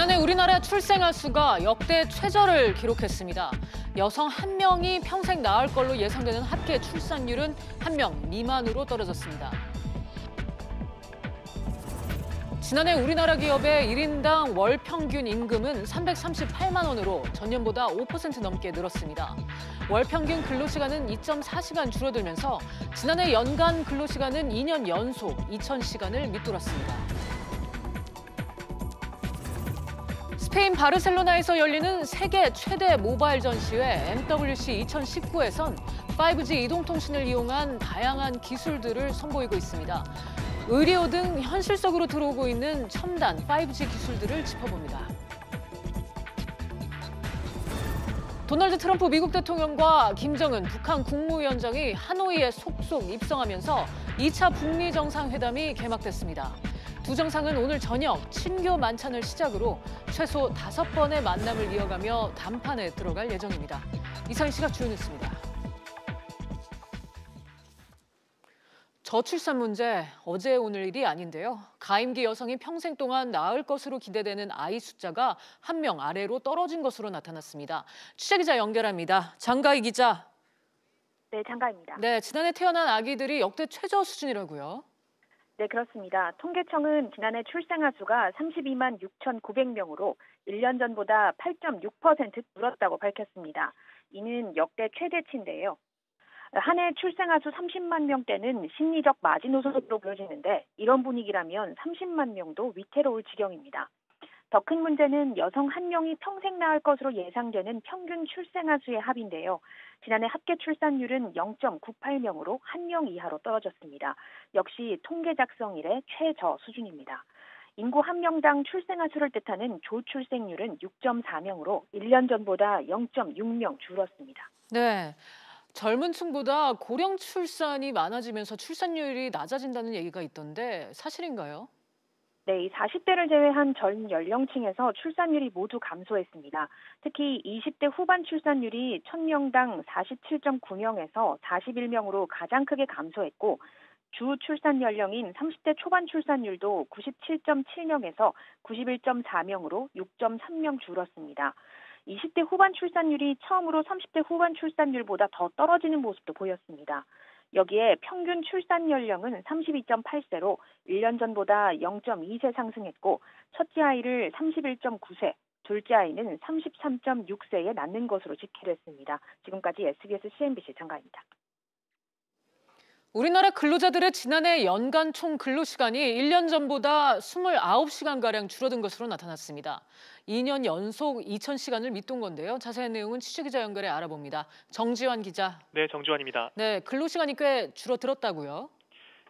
지난해 우리나라 출생아 수가 역대 최저를 기록했습니다. 여성 1명이 평생 낳을 걸로 예상되는 합계 출산율은 1명 미만으로 떨어졌습니다. 지난해 우리나라 기업의 1인당 월 평균 임금은 338만 원으로 전년보다 5% 넘게 늘었습니다. 월 평균 근로시간은 2.4시간 줄어들면서 지난해 연간 근로시간은 2년 연속 2,000시간을 밑돌았습니다. 스페인 바르셀로나에서 열리는 세계 최대 모바일 전시회 MWC 2019에선 5G 이동통신을 이용한 다양한 기술들을 선보이고 있습니다. 의료 등 현실 속으로 들어오고 있는 첨단 5G 기술들을 짚어봅니다. 도널드 트럼프 미국 대통령과 김정은 북한 국무위원장이 하노이에 속속 입성하면서 2차 북미 정상회담이 개막됐습니다. 두 정상은 오늘 저녁 친교 만찬을 시작으로 최소 5번의 만남을 이어가며 담판에 들어갈 예정입니다. 이상희 씨가 주요 뉴스입니다. 저출산 문제, 어제 오늘 일이 아닌데요. 가임기 여성이 평생 동안 낳을 것으로 기대되는 아이 숫자가 1명 아래로 떨어진 것으로 나타났습니다. 취재기자 연결합니다. 장가희 기자. 네, 장가입니다. 네, 지난해 태어난 아기들이 역대 최저 수준이라고요? 네, 그렇습니다. 통계청은 지난해 출생아 수가 32만 6,900명으로 1년 전보다 8.6% 줄었다고 밝혔습니다. 이는 역대 최대치인데요. 한 해 출생아 수 30만 명대는 심리적 마지노선으로 보여지는데 이런 분위기라면 30만 명도 위태로울 지경입니다. 더 큰 문제는 여성 1명이 평생 낳을 것으로 예상되는 평균 출생아 수의 합인데요. 지난해 합계 출산율은 0.98명으로 1명 이하로 떨어졌습니다. 역시 통계 작성 이래 최저 수준입니다. 인구 1명당 출생아 수를 뜻하는 조출생률은 6.4명으로 1년 전보다 0.6명 줄었습니다. 네. 젊은 층보다 고령 출산이 많아지면서 출산율이 낮아진다는 얘기가 있던데 사실인가요? 네, 이 40대를 제외한 전 연령층에서 출산율이 모두 감소했습니다. 특히 20대 후반 출산율이 1000명당 47.9명에서 41명으로 가장 크게 감소했고 주 출산 연령인 30대 초반 출산율도 97.7명에서 91.4명으로 6.3명 줄었습니다. 20대 후반 출산율이 처음으로 30대 후반 출산율보다 더 떨어지는 모습도 보였습니다. 여기에 평균 출산 연령은 32.8세로 1년 전보다 0.2세 상승했고 첫째 아이를 31.9세, 둘째 아이는 33.6세에 낳는 것으로 집계됐습니다. 지금까지 SBS CNBC 장가입니다. 우리나라 근로자들의 지난해 연간 총 근로시간이 1년 전보다 29시간가량 줄어든 것으로 나타났습니다. 2년 연속 2,000시간을 밑돈 건데요. 자세한 내용은 취재기자 연결해 알아봅니다. 정지환 기자. 네, 정지환입니다. 네, 근로시간이 꽤 줄어들었다고요?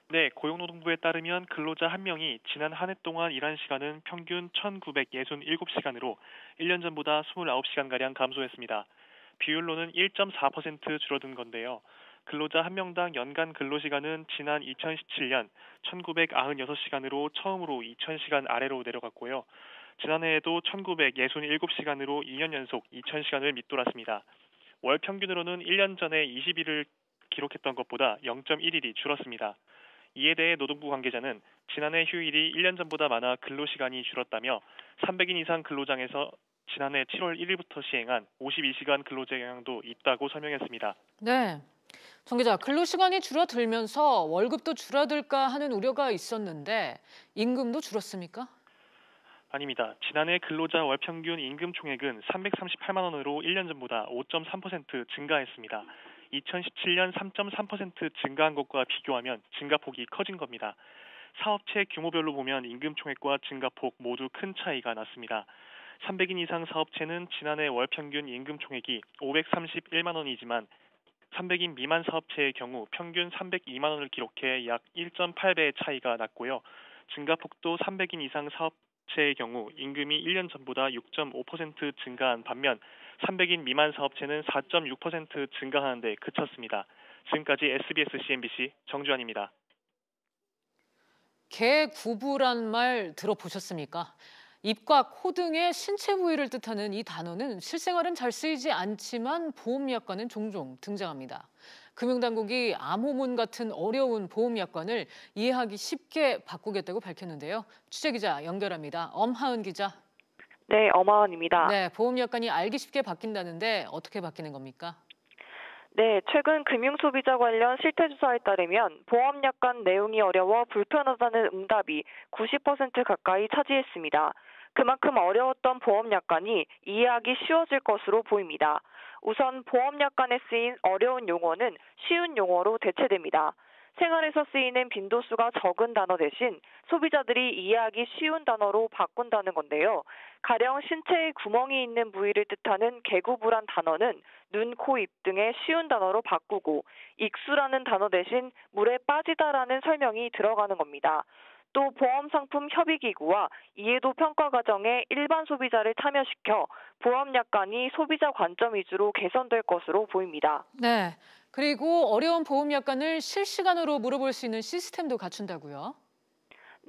네, 고용노동부에 따르면 근로자 1명이 지난 한 해 동안 일한 시간은 평균 1,967시간으로 1년 전보다 29시간가량 감소했습니다. 비율로는 1.4% 줄어든 건데요. 근로자 1명당 연간 근로시간은 지난 2017년 1,996시간으로 처음으로 2,000시간 아래로 내려갔고요. 지난해에도 1,967시간으로 2년 연속 2,000시간을 밑돌았습니다. 월 평균으로는 1년 전에 20일을 기록했던 것보다 0.1일이 줄었습니다. 이에 대해 노동부 관계자는 지난해 휴일이 1년 전보다 많아 근로시간이 줄었다며 300인 이상 근로장에서 지난해 7월 1일부터 시행한 52시간 근로제 영향도 있다고 설명했습니다. 네. 정 기자, 근로시간이 줄어들면서 월급도 줄어들까 하는 우려가 있었는데 임금도 줄었습니까? 아닙니다. 지난해 근로자 월 평균 임금 총액은 338만 원으로 1년 전보다 5.3% 증가했습니다. 2017년 3.3% 증가한 것과 비교하면 증가폭이 커진 겁니다. 사업체 규모별로 보면 임금 총액과 증가폭 모두 큰 차이가 났습니다. 300인 이상 사업체는 지난해 월 평균 임금 총액이 531만 원이지만 300인 미만 사업체의 경우 평균 302만 원을 기록해 약 1.8배의 차이가 났고요. 증가폭도 300인 이상 사업체의 경우 임금이 1년 전보다 6.5% 증가한 반면 300인 미만 사업체는 4.6% 증가하는 데 그쳤습니다. 지금까지 SBS CNBC 정주환입니다. 개구부란 말 들어보셨습니까? 입과 코 등의 신체 부위를 뜻하는 이 단어는 실생활은 잘 쓰이지 않지만 보험약관은 종종 등장합니다. 금융당국이 암호문 같은 어려운 보험약관을 이해하기 쉽게 바꾸겠다고 밝혔는데요. 취재기자 연결합니다. 엄하은 기자. 네, 어마원입니다. 네, 보험 약관이 알기 쉽게 바뀐다는데 어떻게 바뀌는 겁니까? 네, 최근 금융소비자 관련 실태조사에 따르면 보험 약관 내용이 어려워 불편하다는 응답이 90% 가까이 차지했습니다. 그만큼 어려웠던 보험 약관이 이해하기 쉬워질 것으로 보입니다. 우선 보험 약관에 쓰인 어려운 용어는 쉬운 용어로 대체됩니다. 생활에서 쓰이는 빈도수가 적은 단어 대신 소비자들이 이해하기 쉬운 단어로 바꾼다는 건데요. 가령 신체에 구멍이 있는 부위를 뜻하는 개구부란 단어는 눈, 코, 입 등의 쉬운 단어로 바꾸고 익수라는 단어 대신 물에 빠지다라는 설명이 들어가는 겁니다. 또 보험상품 협의기구와 이해도 평가 과정에 일반 소비자를 참여시켜 보험 약관이 소비자 관점 위주로 개선될 것으로 보입니다. 네, 그리고 어려운 보험 약관을 실시간으로 물어볼 수 있는 시스템도 갖춘다고요?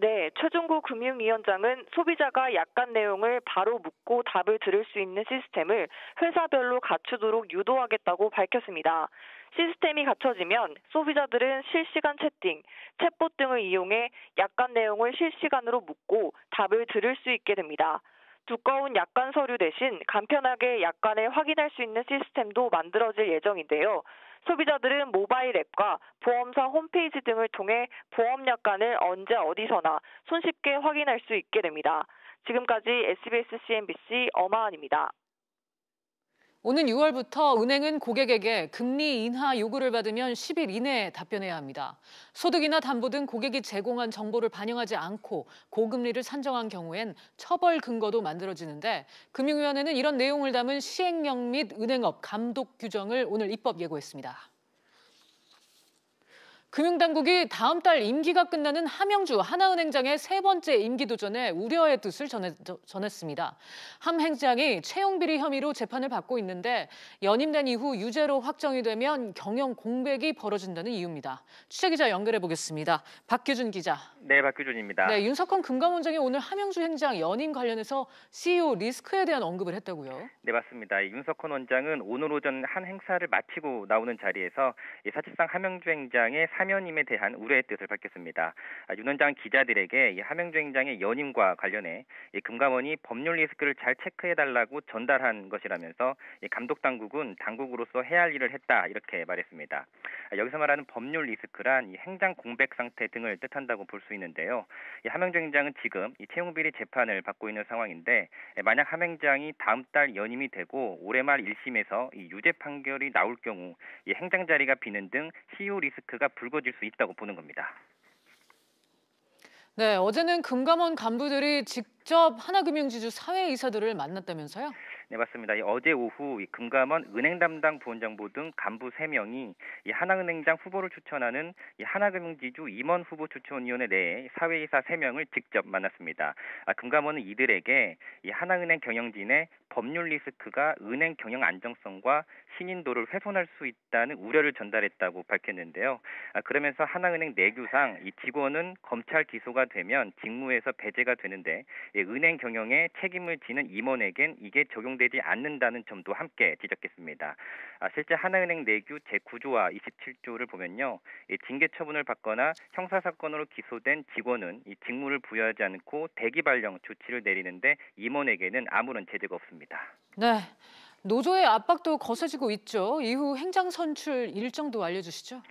네, 최종구 금융위원장은 소비자가 약관 내용을 바로 묻고 답을 들을 수 있는 시스템을 회사별로 갖추도록 유도하겠다고 밝혔습니다. 시스템이 갖춰지면 소비자들은 실시간 채팅, 챗봇 등을 이용해 약관 내용을 실시간으로 묻고 답을 들을 수 있게 됩니다. 두꺼운 약관 서류 대신 간편하게 약관을 확인할 수 있는 시스템도 만들어질 예정인데요. 소비자들은 모바일 앱과 보험사 홈페이지 등을 통해 보험 약관을 언제 어디서나 손쉽게 확인할 수 있게 됩니다. 지금까지 SBS CNBC 어마은입니다. 오는 6월부터 은행은 고객에게 금리 인하 요구를 받으면 10일 이내에 답변해야 합니다. 소득이나 담보 등 고객이 제공한 정보를 반영하지 않고 고금리를 산정한 경우엔 처벌 근거도 만들어지는데 금융위원회는 이런 내용을 담은 시행령 및 은행업 감독 규정을 오늘 입법 예고했습니다. 금융당국이 다음 달 임기가 끝나는 함영주 하나은행장의 세 번째 임기 도전에 우려의 뜻을 전했습니다. 함 행장이 채용비리 혐의로 재판을 받고 있는데 연임된 이후 유죄로 확정이 되면 경영 공백이 벌어진다는 이유입니다. 취재기자 연결해 보겠습니다. 박규준 기자. 네, 박규준입니다. 네, 윤석헌 금감원장이 오늘 함영주 행장 연임 관련해서 CEO 리스크에 대한 언급을 했다고요? 네, 맞습니다. 윤석헌 원장은 오늘 오전 한 행사를 마치고 나오는 자리에서 사실상 함영주 행장의 사면임에 대한 우려의 뜻을 밝혔습니다. 윤 원장은 기자들에게 함영주 행장의 연임과 관련해 금감원이 법률 리스크를 잘 체크해달라고 전달한 것이라면서 감독 당국은 당국으로서 해야 할 일을 했다 이렇게 말했습니다. 여기서 말하는 법률 리스크란 행장 공백 상태 등을 뜻한다고 볼 수 있는데요. 함영주 행장은 지금 채용비리 재판을 받고 있는 상황인데 만약 함 행장이 다음 달 연임이 되고 올해 말 1심에서 유죄 판결이 나올 경우 행장 자리가 비는 등 CEO 리스크가 불거질 수 있다고 보는 겁니다. 네, 어제는 금감원 간부들이 직접 하나금융지주 사회이사들을 만났다면서요? 네, 맞습니다. 어제 오후 금감원 은행 담당 부원장부 등 간부 3명이 하나은행장 후보를 추천하는 하나금융지주 임원 후보 추천위원회 내에 사회이사 3명을 직접 만났습니다. 금감원은 이들에게 하나은행 경영진의 법률 리스크가 은행 경영 안정성과 신인도를 훼손할 수 있다는 우려를 전달했다고 밝혔는데요. 그러면서 하나은행 내규상 직원은 검찰 기소가 되면 직무에서 배제가 되는데 은행 경영에 책임을 지는 임원에겐 이게 적용되지 않는다는 점도 함께 지적했습니다. 실제 하나은행 내규 제9조와 27조를 보면요. 징계 처분을 받거나 형사사건으로 기소된 직원은 직무를 부여하지 않고 대기 발령 조치를 내리는데 임원에게는 아무런 제재가 없습니다. 네, 노조의 압박도 거세지고 있죠. 이후 행장 선출 일정도 알려주시죠.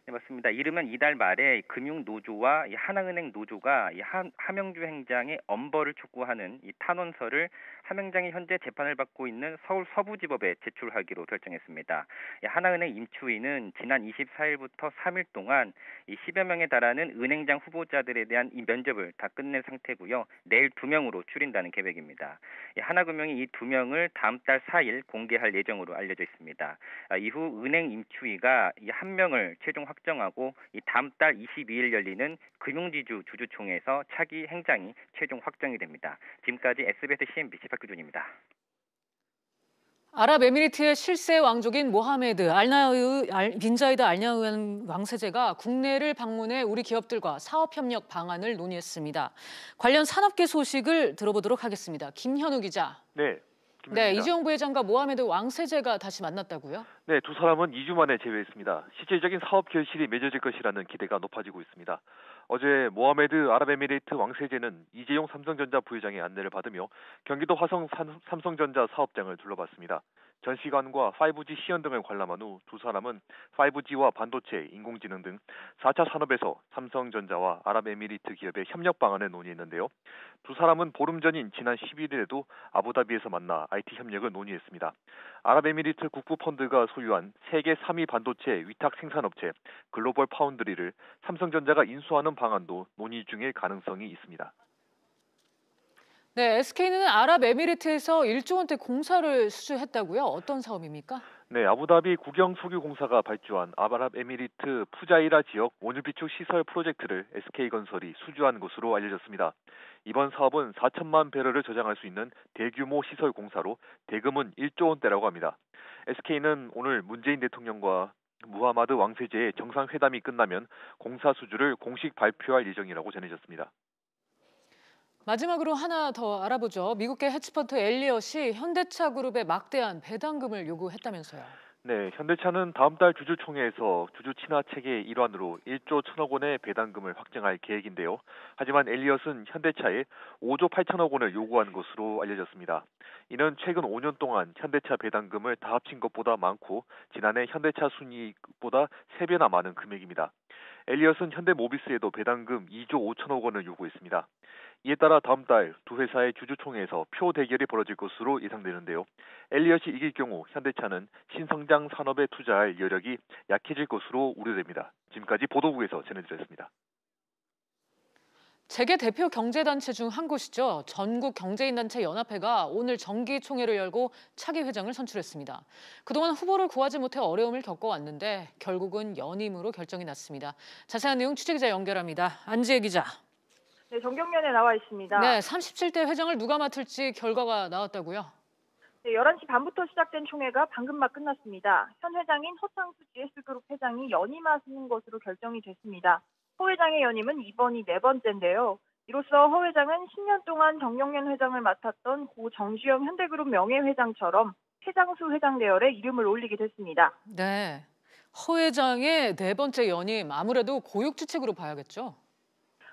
네, 맞습니다. 이르면 이달 말에 금융노조와 하나은행 노조가 함영주 행장의 엄벌을 촉구하는 탄원서를 함 행장이 현재 재판을 받고 있는 서울 서부지법에 제출하기로 결정했습니다. 하나은행 임추위는 지난 24일부터 3일 동안 10여 명에 달하는 은행장 후보자들에 대한 이 면접을 다 끝낸 상태고요. 내일 2명으로 줄인다는 계획입니다. 하나금융이 이 2명을 다음 달 4일 공개할 예정으로 알려져 있습니다. 이후 은행 임추위가 이 1명을 최종 확정하고 이 다음 달 22일 열리는 금융지주 주주총회에서 차기 행장이 최종 확정이 됩니다. 지금까지 SBS CNBC 박규준입니다. 아랍에미리트의 실세 왕족인 모하메드 빈 자이드 알 나흐얀 왕세자가 국내를 방문해 우리 기업들과 사업 협력 방안을 논의했습니다. 관련 산업계 소식을 들어보도록 하겠습니다. 김현우 기자. 네. 김민입니다. 네, 이재용 부회장과 모하메드 왕세제가 다시 만났다고요? 네, 두 사람은 2주 만에 재회했습니다. 실질적인 사업 결실이 맺어질 것이라는 기대가 높아지고 있습니다. 어제 모하메드 아랍에미레이트 왕세제는 이재용 삼성전자 부회장의 안내를 받으며 경기도 화성 삼성전자 사업장을 둘러봤습니다. 전시관과 5G 시연 등을 관람한 후 두 사람은 5G와 반도체, 인공지능 등 4차 산업에서 삼성전자와 아랍에미리트 기업의 협력 방안을 논의했는데요. 두 사람은 보름 전인 지난 11일에도 아부다비에서 만나 IT 협력을 논의했습니다. 아랍에미리트 국부펀드가 소유한 세계 3위 반도체 위탁 생산업체 글로벌 파운드리를 삼성전자가 인수하는 방안도 논의 중일 가능성이 있습니다. 네, SK는 아랍에미리트에서 1조 원대 공사를 수주했다고요? 어떤 사업입니까? 네, 아부다비 국영석유공사가 발주한 아랍에미리트 푸자이라 지역 원유비축 시설 프로젝트를 SK건설이 수주한 것으로 알려졌습니다. 이번 사업은 4천만 배럴을 저장할 수 있는 대규모 시설 공사로 대금은 1조 원대라고 합니다. SK는 오늘 문재인 대통령과 무하마드 왕세제의 정상회담이 끝나면 공사 수주를 공식 발표할 예정이라고 전해졌습니다. 마지막으로 하나 더 알아보죠. 미국계 헤지펀드 엘리엇이 현대차 그룹에 막대한 배당금을 요구했다면서요. 네, 현대차는 다음 달 주주총회에서 주주 친화 체계의 일환으로 1조 1천억 원의 배당금을 확정할 계획인데요. 하지만 엘리엇은 현대차에 5조 8천억 원을 요구한 것으로 알려졌습니다. 이는 최근 5년 동안 현대차 배당금을 다 합친 것보다 많고 지난해 현대차 순이익보다 3배나 많은 금액입니다. 엘리엇은 현대모비스에도 배당금 2조 5천억 원을 요구했습니다. 이에 따라 다음 달 두 회사의 주주총회에서 표 대결이 벌어질 것으로 예상되는데요. 엘리엇이 이길 경우 현대차는 신성장 산업에 투자할 여력이 약해질 것으로 우려됩니다. 지금까지 보도국에서 전해드렸습니다. 재계 대표 경제단체 중 한 곳이죠. 전국경제인단체 연합회가 오늘 정기총회를 열고 차기 회장을 선출했습니다. 그동안 후보를 구하지 못해 어려움을 겪어왔는데 결국은 연임으로 결정이 났습니다. 자세한 내용 취재기자 연결합니다. 안지혜 기자. 네, 정경련에 나와 있습니다. 네, 37대 회장을 누가 맡을지 결과가 나왔다고요? 네, 11시 반부터 시작된 총회가 방금 막 끝났습니다. 현 회장인 허창수 GS그룹 회장이 연임하시는 것으로 결정이 됐습니다. 허 회장의 연임은 이번이 4번째인데요. 이로써 허 회장은 10년 동안 정경련 회장을 맡았던 고 정주영 현대그룹 명예회장처럼 최장수 회장 대열에 이름을 올리게 됐습니다. 네, 허 회장의 4번째 연임, 아무래도 고육지책으로 봐야겠죠?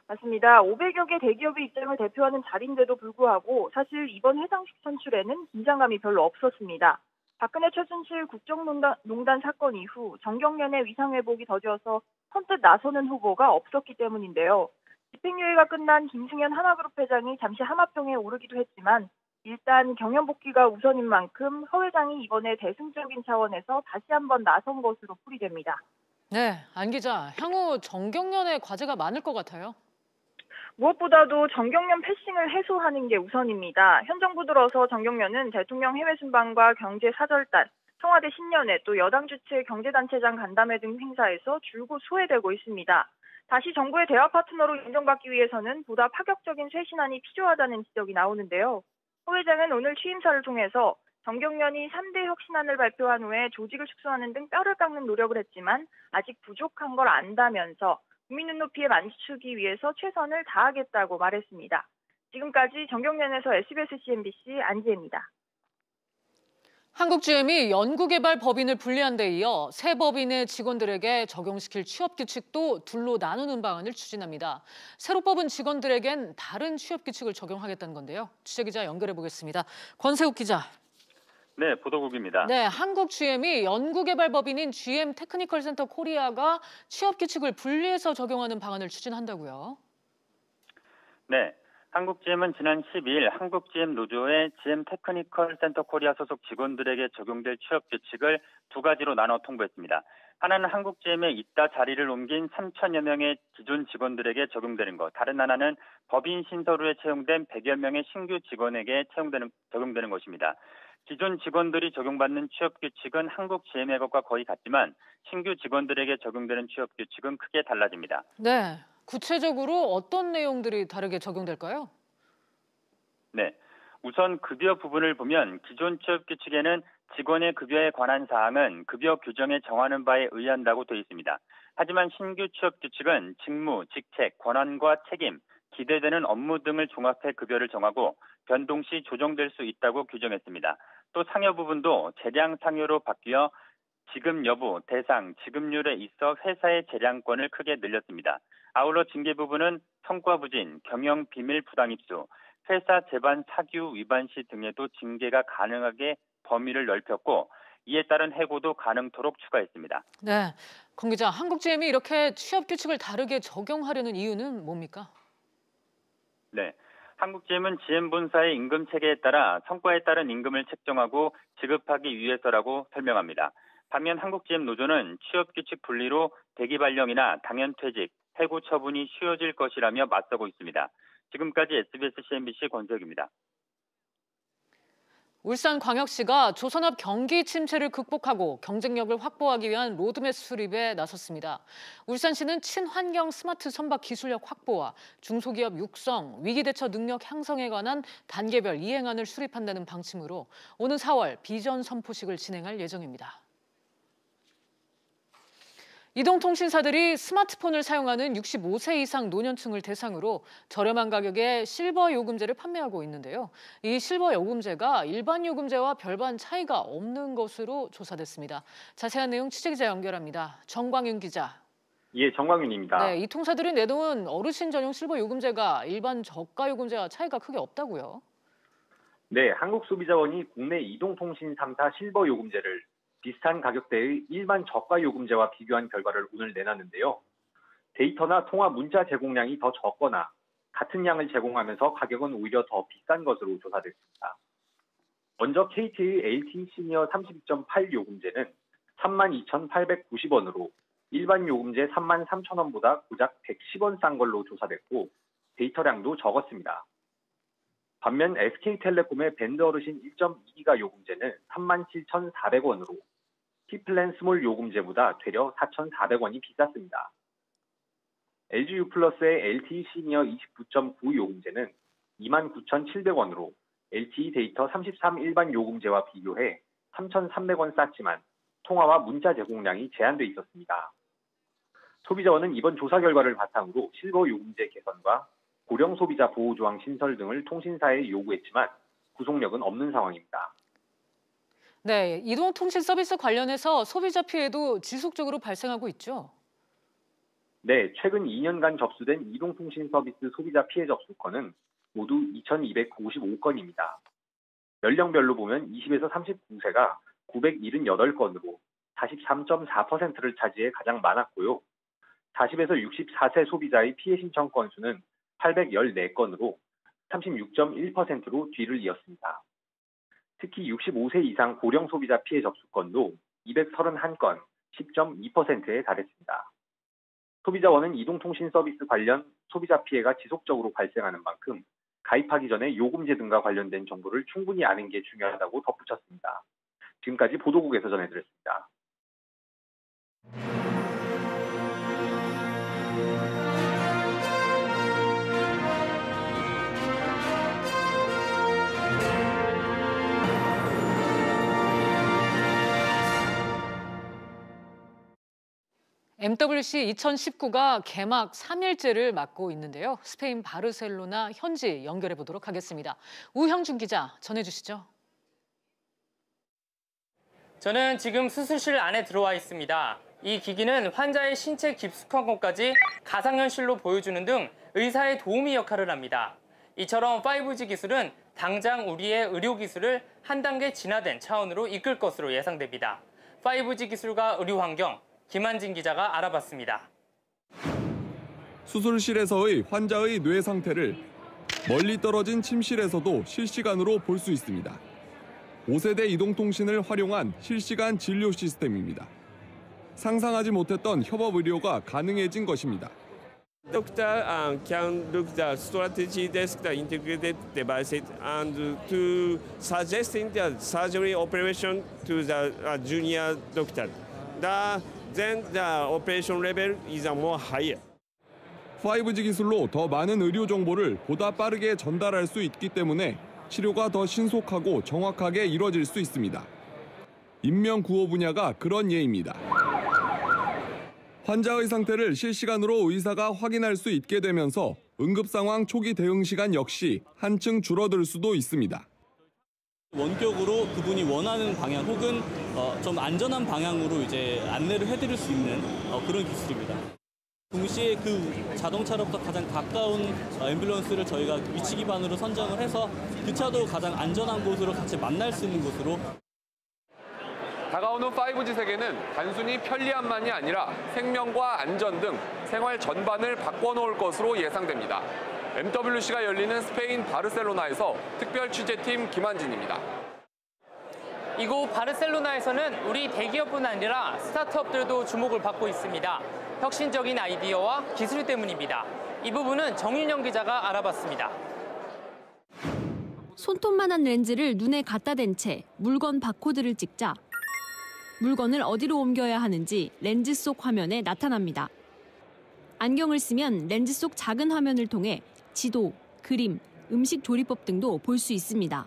맞습니다. 500여 개 대기업의 입장을 대표하는 자리인데도 불구하고 사실 이번 회장직 선출에는 긴장감이 별로 없었습니다. 박근혜 최순실 국정농단 사건 이후 정경련의 위상회복이 더뎌서 선뜻 나서는 후보가 없었기 때문인데요. 집행유예가 끝난 김승현 하나그룹 회장이 잠시 하마평에 오르기도 했지만 일단 경연 복귀가 우선인 만큼 허 회장이 이번에 대승적인 차원에서 다시 한번 나선 것으로 풀이됩니다. 네, 안 기자, 향후 정경련의 과제가 많을 것 같아요. 무엇보다도 정경련 패싱을 해소하는 게 우선입니다. 현 정부 들어서 정경련은 대통령 해외 순방과 경제 사절단, 청와대 신년회, 또 여당 주최 경제단체장 간담회 등 행사에서 줄곧 소외되고 있습니다. 다시 정부의 대화 파트너로 인정받기 위해서는 보다 파격적인 쇄신안이 필요하다는 지적이 나오는데요. 허 회장은 오늘 취임사를 통해서 정경련이 3대 혁신안을 발표한 후에 조직을 축소하는 등 뼈를 깎는 노력을 했지만 아직 부족한 걸 안다면서 국민 눈높이에 맞추기 위해서 최선을 다하겠다고 말했습니다. 지금까지 정경련에서 SBS CNBC 안지혜입니다. 한국GM이 연구개발법인을 분리한 데 이어 새 법인의 직원들에게 적용시킬 취업규칙도 둘로 나누는 방안을 추진합니다. 새로 뽑은 직원들에겐 다른 취업규칙을 적용하겠다는 건데요. 취재기자 연결해보겠습니다. 권세욱 기자. 네, 보도국입니다. 네, 한국GM이 연구개발법인인 GM 테크니컬 센터 코리아가 취업규칙을 분리해서 적용하는 방안을 추진한다고요? 네, 한국GM은 지난 12일 한국GM 노조의 GM 테크니컬 센터 코리아 소속 직원들에게 적용될 취업규칙을 두 가지로 나눠 통보했습니다. 하나는 한국GM에 있다 자리를 옮긴 3천여 명의 기존 직원들에게 적용되는 것, 다른 하나는 법인 신설후에 채용된 100여 명의 신규 직원에게 적용되는 것입니다. 기존 직원들이 적용받는 취업규칙은 한국GM의 것과 거의 같지만 신규 직원들에게 적용되는 취업규칙은 크게 달라집니다. 네, 구체적으로 어떤 내용들이 다르게 적용될까요? 네, 우선 급여 부분을 보면 기존 취업규칙에는 직원의 급여에 관한 사항은 급여 규정에 정하는 바에 의한다고 되어 있습니다. 하지만 신규 취업규칙은 직무, 직책, 권한과 책임, 기대되는 업무 등을 종합해 급여를 정하고 변동 시 조정될 수 있다고 규정했습니다. 또 상여 부분도 재량 상여로 바뀌어 지급 여부, 대상, 지급률에 있어 회사의 재량권을 크게 늘렸습니다. 아울러 징계 부분은 성과 부진, 경영 비밀 부당 입수, 회사 재반 사규 위반 시 등에도 징계가 가능하게 범위를 넓혔고 이에 따른 해고도 가능토록 추가했습니다. 네, 권 기자, 한국GM이 이렇게 취업 규칙을 다르게 적용하려는 이유는 뭡니까? 네, 한국GM은 GM 본사의 임금 체계에 따라 성과에 따른 임금을 책정하고 지급하기 위해서라고 설명합니다. 반면 한국GM 노조는 취업 규칙 분리로 대기 발령이나 당연퇴직, 해고 처분이 쉬워질 것이라며 맞서고 있습니다. 지금까지 SBS CNBC 권석입니다. 울산광역시가 조선업 경기 침체를 극복하고 경쟁력을 확보하기 위한 로드맵 수립에 나섰습니다. 울산시는 친환경 스마트 선박 기술력 확보와 중소기업 육성, 위기대처 능력 향상에 관한 단계별 이행안을 수립한다는 방침으로 오는 4월 비전 선포식을 진행할 예정입니다. 이동통신사들이 스마트폰을 사용하는 65세 이상 노년층을 대상으로 저렴한 가격에 실버 요금제를 판매하고 있는데요. 이 실버 요금제가 일반 요금제와 별반 차이가 없는 것으로 조사됐습니다. 자세한 내용 취재기자 연결합니다. 정광윤 기자. 예, 정광윤입니다. 네, 이 통사들이 내놓은 어르신 전용 실버 요금제가 일반 저가 요금제와 차이가 크게 없다고요? 네, 한국소비자원이 국내 이동통신 3사 실버 요금제를 비슷한 가격대의 일반 저가 요금제와 비교한 결과를 오늘 내놨는데요. 데이터나 통화 문자 제공량이 더 적거나 같은 양을 제공하면서 가격은 오히려 더 비싼 것으로 조사됐습니다. 먼저 KT의 LTE 시니어 32.8 요금제는 32,890원으로 일반 요금제 33,000원보다 고작 110원 싼 걸로 조사됐고 데이터량도 적었습니다. 반면 SK텔레콤의 밴드 어르신 1.2기가 요금제는 37,400원으로 T플랜 스몰 요금제보다 되려 4,400원이 비쌌습니다. LG유플러스의 LTE 시니어 29.9 요금제는 29,700원으로 LTE 데이터 33 일반 요금제와 비교해 3,300원 쌌지만 통화와 문자 제공량이 제한돼 있었습니다. 소비자원은 이번 조사 결과를 바탕으로 실버 요금제 개선과 고령 소비자 보호 조항 신설 등을 통신사에 요구했지만 구속력은 없는 상황입니다. 네, 이동통신 서비스 관련해서 소비자 피해도 지속적으로 발생하고 있죠? 네, 최근 2년간 접수된 이동통신 서비스 소비자 피해 접수건은 모두 2,255건입니다. 연령별로 보면 20에서 39세가 978건으로 43.4%를 차지해 가장 많았고요. 40에서 64세 소비자의 피해 신청 건수는 814건으로 36.1%로 뒤를 이었습니다. 특히 65세 이상 고령 소비자 피해 접수건도 231건, 10.2%에 달했습니다. 소비자원은 이동통신 서비스 관련 소비자 피해가 지속적으로 발생하는 만큼 가입하기 전에 요금제 등과 관련된 정보를 충분히 아는 게 중요하다고 덧붙였습니다. 지금까지 보도국에서 전해드렸습니다. MWC 2019가 개막 3일째를 맞고 있는데요. 스페인 바르셀로나 현지 연결해 보도록 하겠습니다. 우형준 기자 전해주시죠. 저는 지금 수술실 안에 들어와 있습니다. 이 기기는 환자의 신체 깊숙한 곳까지 가상현실로 보여주는 등 의사의 도우미 역할을 합니다. 이처럼 5G 기술은 당장 우리의 의료 기술을 한 단계 진화된 차원으로 이끌 것으로 예상됩니다. 5G 기술과 의료 환경, 김한진 기자가 알아봤습니다. 수술실에서의 환자의 뇌 상태를 멀리 떨어진 침실에서도 실시간으로 볼 수 있습니다. 5세대 이동통신을 활용한 실시간 진료 시스템입니다. 상상하지 못했던 협업 의료가 가능해진 것입니다. Doctor can look the strategy desk, the integrated devices, and to suggesting the surgery operation to the junior doctor. Then the operation level is more higher. 5G 기술로 더 많은 의료 정보를 보다 빠르게 전달할 수 있기 때문에 치료가 더 신속하고 정확하게 이뤄질 수 있습니다. 인명구호 분야가 그런 예입니다. 환자의 상태를 실시간으로 의사가 확인할 수 있게 되면서 응급상황 초기 대응 시간 역시 한층 줄어들 수도 있습니다. 원격으로 그분이 원하는 방향 혹은 좀 안전한 방향으로 이제 안내를 해드릴 수 있는 그런 기술입니다. 동시에 그 자동차로부터 가장 가까운 앰뷸런스를 저희가 위치 기반으로 선정을 해서 그 차도 가장 안전한 곳으로 같이 만날 수 있는 곳으로. 다가오는 5G 세계는 단순히 편리함만이 아니라 생명과 안전 등 생활 전반을 바꿔놓을 것으로 예상됩니다. MWC가 열리는 스페인 바르셀로나에서 특별 취재팀 김한진입니다. 이곳 바르셀로나에서는 우리 대기업뿐 아니라 스타트업들도 주목을 받고 있습니다. 혁신적인 아이디어와 기술 때문입니다. 이 부분은 정윤영 기자가 알아봤습니다. 손톱만한 렌즈를 눈에 갖다 댄 채 물건 바코드를 찍자 물건을 어디로 옮겨야 하는지 렌즈 속 화면에 나타납니다. 안경을 쓰면 렌즈 속 작은 화면을 통해 지도, 그림, 음식 조리법 등도 볼 수 있습니다.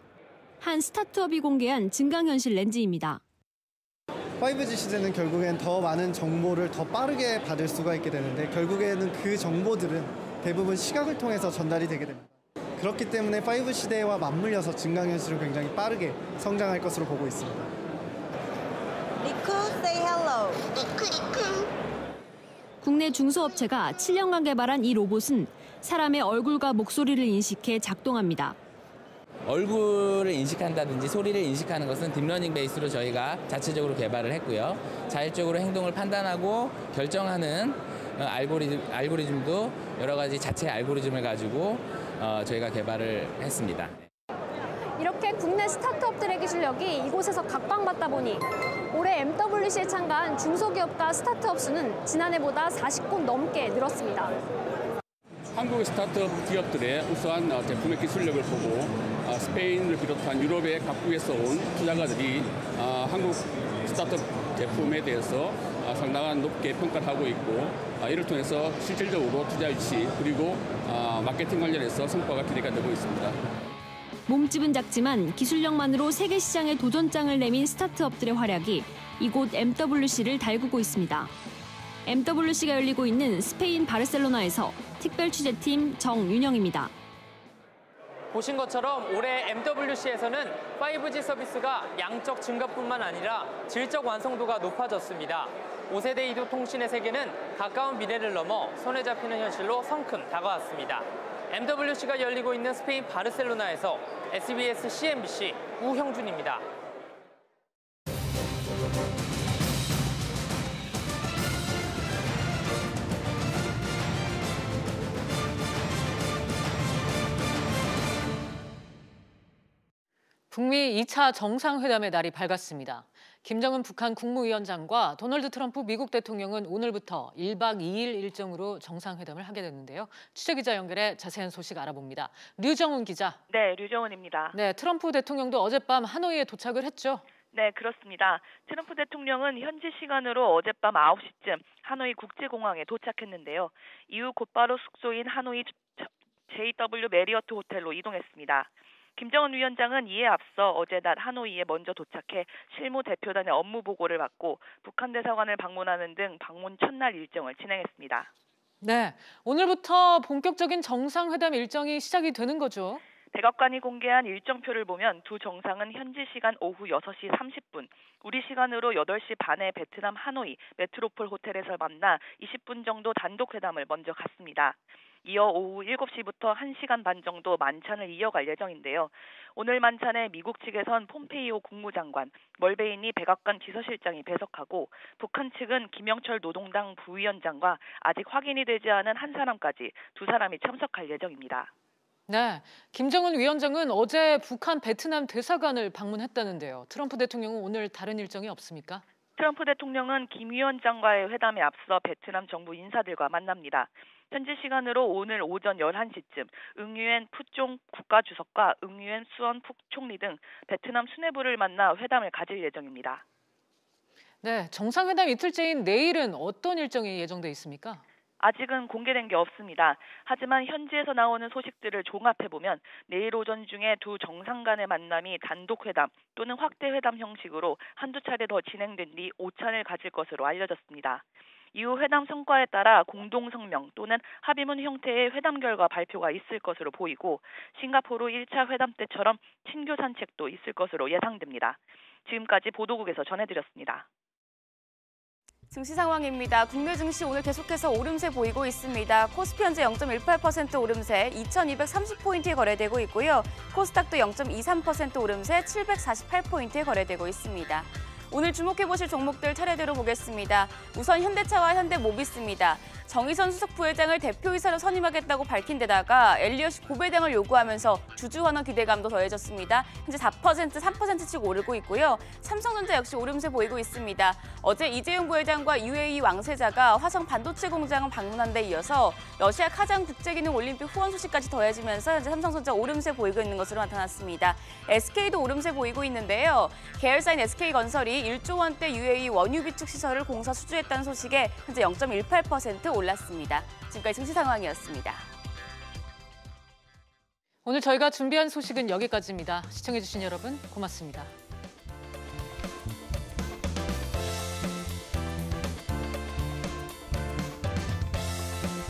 한 스타트업이 공개한 증강현실 렌즈입니다. 5G 시대는 결국엔 더 많은 정보를 더 빠르게 받을 수가 있게 되는데 결국에는 그 정보들은 대부분 시각을 통해서 전달이 되게 됩니다. 그렇기 때문에 5G 시대와 맞물려서 증강현실은 굉장히 빠르게 성장할 것으로 보고 있습니다. 리쿠, say hello. 리쿠. 국내 중소업체가 7년간 개발한 이 로봇은 사람의 얼굴과 목소리를 인식해 작동합니다. 얼굴을 인식한다든지 소리를 인식하는 것은 딥러닝 베이스로 저희가 자체적으로 개발을 했고요. 자율적으로 행동을 판단하고 결정하는 알고리즘도 여러 가지 자체 알고리즘을 가지고 저희가 개발을 했습니다. 이렇게 국내 스타트업들의 기술력이 이곳에서 각광받다 보니 올해 MWC에 참가한 중소기업과 스타트업 수는 지난해보다 40곳 넘게 늘었습니다. 한국의 스타트업 기업들의 우수한 제품의 기술력을 보고 스페인을 비롯한 유럽의 각국에서 온 투자가들이 한국 스타트업 제품에 대해서 상당한 높게 평가를 하고 있고 이를 통해서 실질적으로 투자 유치 그리고 마케팅 관련해서 성과가 기대가 되고 있습니다. 몸집은 작지만 기술력만으로 세계 시장에 도전장을 내민 스타트업들의 활약이 이곳 MWC를 달구고 있습니다. MWC가 열리고 있는 스페인 바르셀로나에서 특별 취재팀 정윤영입니다. 보신 것처럼 올해 MWC에서는 5G 서비스가 양적 증가뿐만 아니라 질적 완성도가 높아졌습니다. 5세대 이동통신의 세계는 가까운 미래를 넘어 손에 잡히는 현실로 성큼 다가왔습니다. MWC가 열리고 있는 스페인 바르셀로나에서 SBS CNBC 우형준입니다. 북미 2차 정상회담의 날이 밝았습니다. 김정은 북한 국무위원장과 도널드 트럼프 미국 대통령은 오늘부터 1박 2일 일정으로 정상회담을 하게 됐는데요. 취재기자 연결해 자세한 소식 알아봅니다. 류정훈 기자. 네, 류정훈입니다. 네, 트럼프 대통령도 어젯밤 하노이에 도착을 했죠. 네, 그렇습니다. 트럼프 대통령은 현지 시간으로 어젯밤 9시쯤 하노이 국제공항에 도착했는데요. 이후 곧바로 숙소인 하노이 JW 메리어트 호텔로 이동했습니다. 김정은 위원장은 이에 앞서 어제 낮 하노이에 먼저 도착해 실무 대표단의 업무 보고를 받고 북한 대사관을 방문하는 등 방문 첫날 일정을 진행했습니다. 네, 오늘부터 본격적인 정상회담 일정이 시작이 되는 거죠. 백악관이 공개한 일정표를 보면 두 정상은 현지 시간 오후 6시 30분, 우리 시간으로 8시 반에 베트남 하노이 메트로폴 호텔에서 만나 20분 정도 단독 회담을 먼저 갖습니다. 이어 오후 7시부터 1시간 반 정도 만찬을 이어갈 예정인데요. 오늘 만찬에 미국 측에선 폼페이오 국무장관, 멀베이니 백악관 비서실장이 배석하고 북한 측은 김영철 노동당 부위원장과 아직 확인이 되지 않은 한 사람까지 두 사람이 참석할 예정입니다. 네, 김정은 위원장은 어제 북한 베트남 대사관을 방문했다는데요. 트럼프 대통령은 오늘 다른 일정이 없습니까? 트럼프 대통령은 김 위원장과의 회담에 앞서 베트남 정부 인사들과 만납니다. 현지 시간으로 오늘 오전 11시쯤 응유엔 푸종 국가주석과 응유엔 수언 푹 총리 등 베트남 수뇌부를 만나 회담을 가질 예정입니다. 네, 정상회담 이틀째인 내일은 어떤 일정이 예정돼 있습니까? 아직은 공개된 게 없습니다. 하지만 현지에서 나오는 소식들을 종합해보면 내일 오전 중에 두 정상 간의 만남이 단독회담 또는 확대회담 형식으로 한두 차례 더 진행된 뒤 오찬을 가질 것으로 알려졌습니다. 이후 회담 성과에 따라 공동성명 또는 합의문 형태의 회담 결과 발표가 있을 것으로 보이고 싱가포르 1차 회담 때처럼 친교 산책도 있을 것으로 예상됩니다. 지금까지 보도국에서 전해드렸습니다. 증시 상황입니다. 국내 증시 오늘 계속해서 오름세 보이고 있습니다. 코스피 현재 0.18% 오름세 2230포인트에 거래되고 있고요. 코스닥도 0.23% 오름세 748포인트에 거래되고 있습니다. 오늘 주목해보실 종목들 차례대로 보겠습니다. 우선 현대차와 현대모비스입니다. 정의선 수석 부회장을 대표이사로 선임하겠다고 밝힌 데다가 엘리엇이 고배당을 요구하면서 주주 환원 기대감도 더해졌습니다. 현재 4%, 3%씩 오르고 있고요. 삼성전자 역시 오름세 보이고 있습니다. 어제 이재용 부회장과 UAE 왕세자가 화성 반도체 공장을 방문한 데 이어서 러시아 카잔 국제기능 올림픽 후원 소식까지 더해지면서 현재 삼성전자 오름세 보이고 있는 것으로 나타났습니다. SK도 오름세 보이고 있는데요. 계열사인 SK건설이 1조 원대 UAE 원유 비축 시설을 공사 수주했다는 소식에 현재 0.18% 올랐습니다. 지금까지 증시 상황이었습니다. 오늘 저희가 준비한 소식은 여기까지입니다. 시청해주신 여러분 고맙습니다.